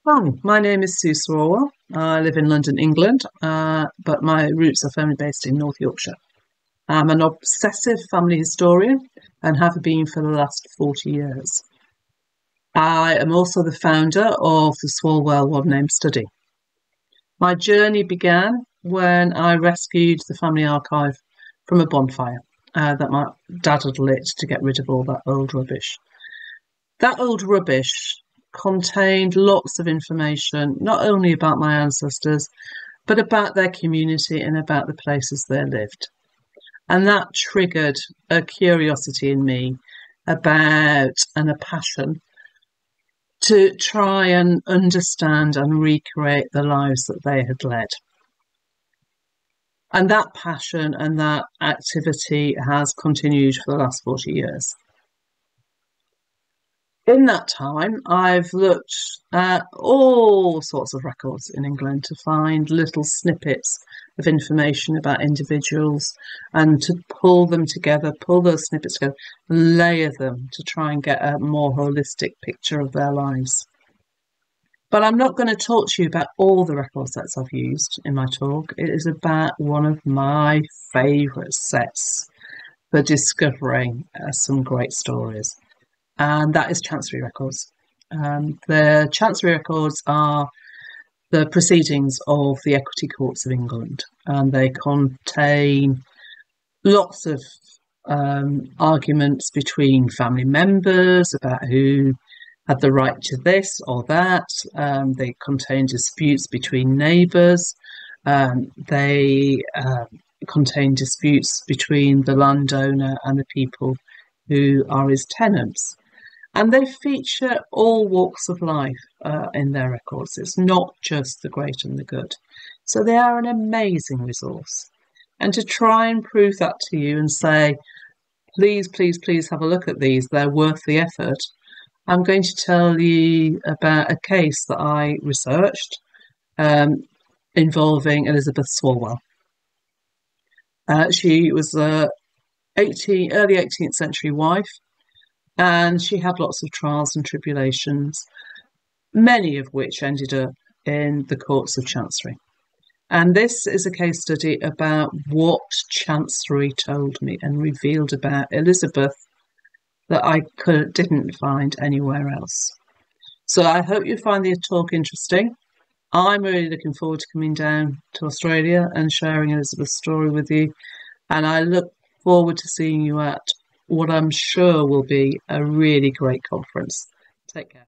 Hi, my name is Sue Srawell. I live in London, England, but my roots are firmly based in North Yorkshire. I'm an obsessive family historian and have been for the last 40 years. I am also the founder of the Swalwell One Name Study. My journey began when I rescued the family archive from a bonfire that my dad had lit to get rid of all that old rubbish. That old rubbish contained lots of information, not only about my ancestors, but about their community and about the places they lived. And that triggered a curiosity in me about and a passion to try and understand and recreate the lives that they had led. And that passion and that activity has continued for the last 40 years. In that time, I've looked at all sorts of records in England to find little snippets of information about individuals and to pull them together, pull those snippets together, layer them to try and get a more holistic picture of their lives. But I'm not going to talk to you about all the record sets I've used in my talk. It is about one of my favourite sets for discovering some great stories, and that is Chancery Records. The Chancery Records are the proceedings of the Equity Courts of England, and they contain lots of arguments between family members about who had the right to this or that. They contain disputes between neighbours. They contain disputes between the landowner and the people who are his tenants. And they feature all walks of life in their records. It's not just the great and the good. So they are an amazing resource. And to try and prove that to you and say, please, please, please have a look at these, they're worth the effort, I'm going to tell you about a case that I researched involving Elizabeth Swalwell. She was an early 18th century wife, and she had lots of trials and tribulations, many of which ended up in the courts of Chancery. And this is a case study about what Chancery told me and revealed about Elizabeth that I didn't find anywhere else. So I hope you find the talk interesting. I'm really looking forward to coming down to Australia and sharing Elizabeth's story with you. And I look forward to seeing you at what I'm sure will be a really great conference. Take care.